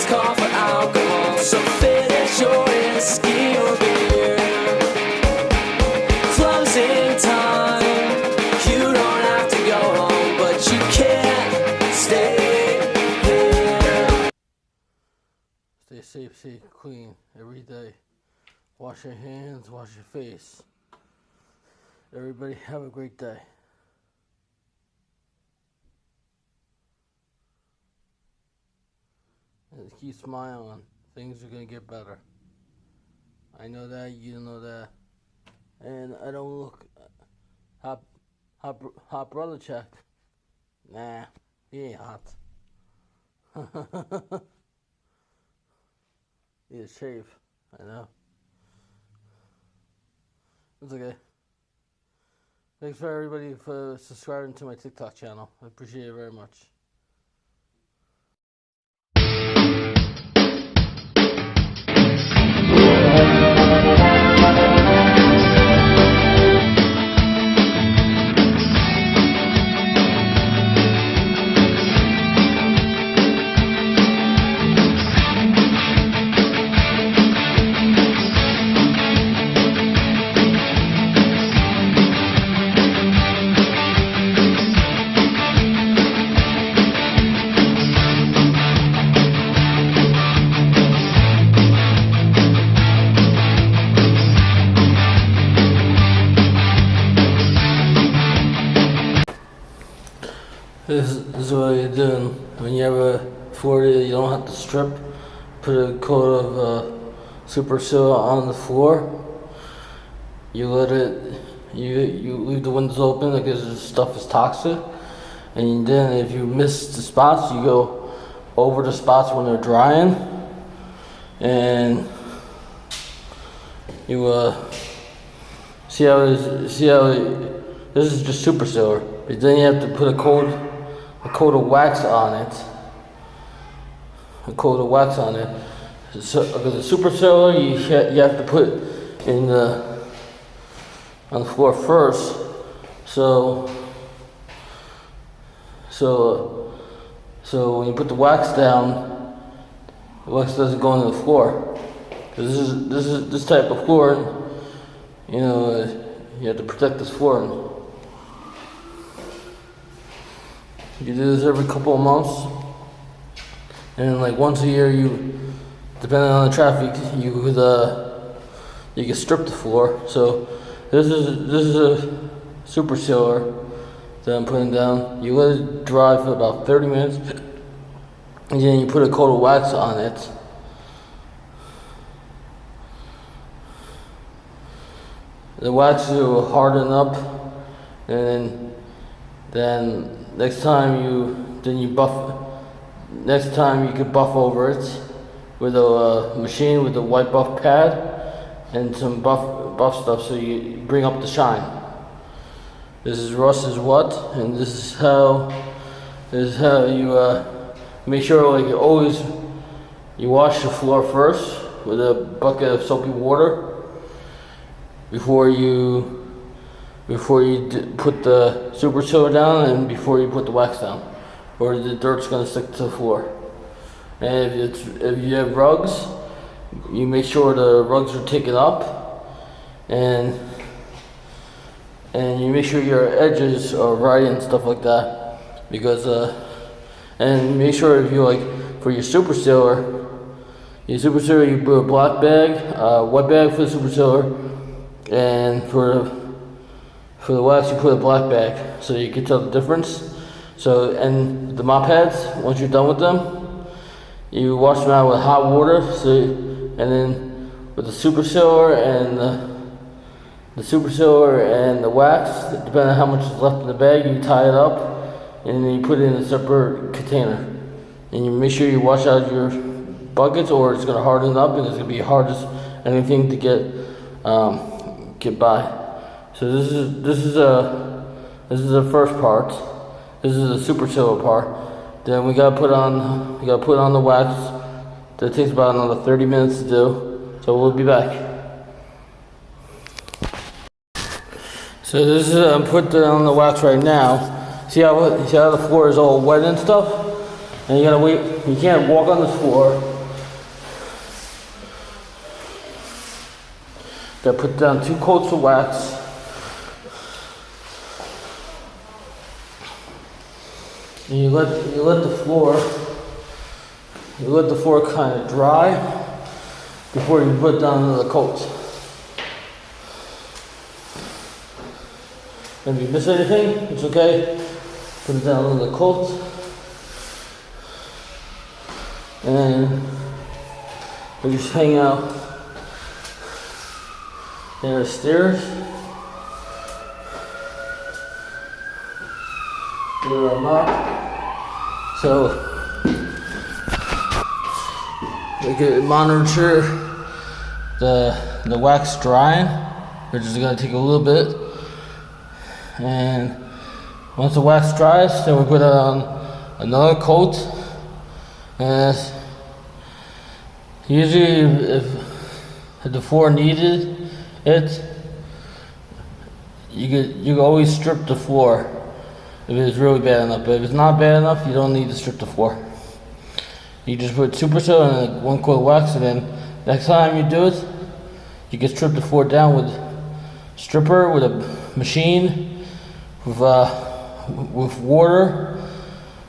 Last call for alcohol, so finish your whiskey or beer. Closing time, you don't have to go home, but you can't stay here. Stay safe, stay clean every day. Wash your hands, wash your face. Everybody have a great day. And keep smiling. Things are going to get better. I know that, you know that. And I don't look hot brother check. Nah, he ain't hot. Need a shave, I know. It's okay. Thanks for everybody for subscribing to my TikTok channel. I appreciate it very much. This is what you're doing. When you have a 40, you don't have to strip. Put a coat of Super Seal on the floor. You let it, you leave the windows open because the stuff is toxic. And then if you miss the spots, you go over the spots when they're drying. And you see how this is just Super Sealer. But then you have to put a coat of wax on it. A coat of wax on it. So, because the Super Sealer, you have to put in on the floor first. So when you put the wax down, the wax doesn't go into the floor. Because this type of floor, you know, you have to protect this floor. You do this every couple of months, and like once a year, depending on the traffic, you can strip the floor. So this is a Super Sealer that I'm putting down. You let it dry for about 30 minutes, and then you put a coat of wax on it. The wax will harden up, and then next time you could buff over it with a machine with a white buff pad and some buff stuff, so you bring up the shine. This is Russ's what, and this is how you make sure, like, you wash the floor first with a bucket of soapy water before you put the Super Sealer down and before you put the wax down, or the dirt's gonna stick to the floor. And if you have rugs, you make sure the rugs are taken up, and you make sure your edges are right and stuff like that. Because and make sure if you for your Super Sealer, you put a black bag, white bag for the Super Sealer, and for the wax you put a black bag, so you can tell the difference. So, and the mop heads, once you're done with them, you wash them out with hot water. And then with the Super Sealer and the wax, depending on how much is left in the bag, you tie it up and then you put it in a separate container. And you make sure you wash out your buckets, or it's gonna harden up and it's gonna be hard as anything to get by. So this is the first part. This is the Super Sealer part. Then we gotta put on the wax. That takes about another 30 minutes to do. So we'll be back. So this is I'm putting on the wax right now. See how the floor is all wet and stuff? And you gotta wait. You can't walk on this floor. Gotta put down 2 coats of wax. And you let the floor kind of dry before you put down another coat. If you miss anything, it's okay. Put it down another coat. And we just hang out there the stairs. There are mop. So we can monitor the wax drying, which is gonna take a little bit. And once the wax dries, then we put on another coat. And usually, if the floor needed it, you can always strip the floor if it's really bad enough. But if it's not bad enough, you don't need to strip the floor. You just put Super Seal and 1 coat of wax, and then next time you do it, you can strip the floor down with stripper, with a machine, with water,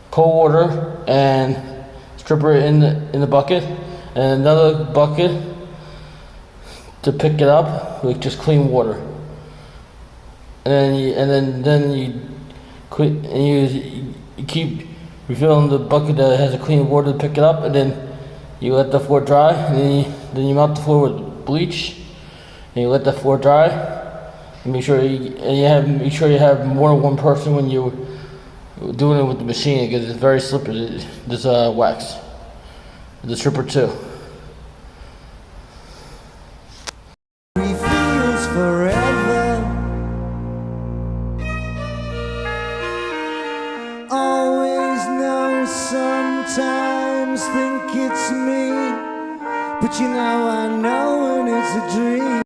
cold water, and stripper in the bucket, and another bucket to pick it up with just clean water. And then you quit, and you keep refilling the bucket that has a clean water to pick it up, and then you let the floor dry, and then you mop the floor with bleach, and you let the floor dry. And make sure you have more than 1 person when you're doing it with the machine, because it's very slippery. This wax, the stripper too. feels forever. Always know, sometimes think it's me, but you know I know when it's a dream.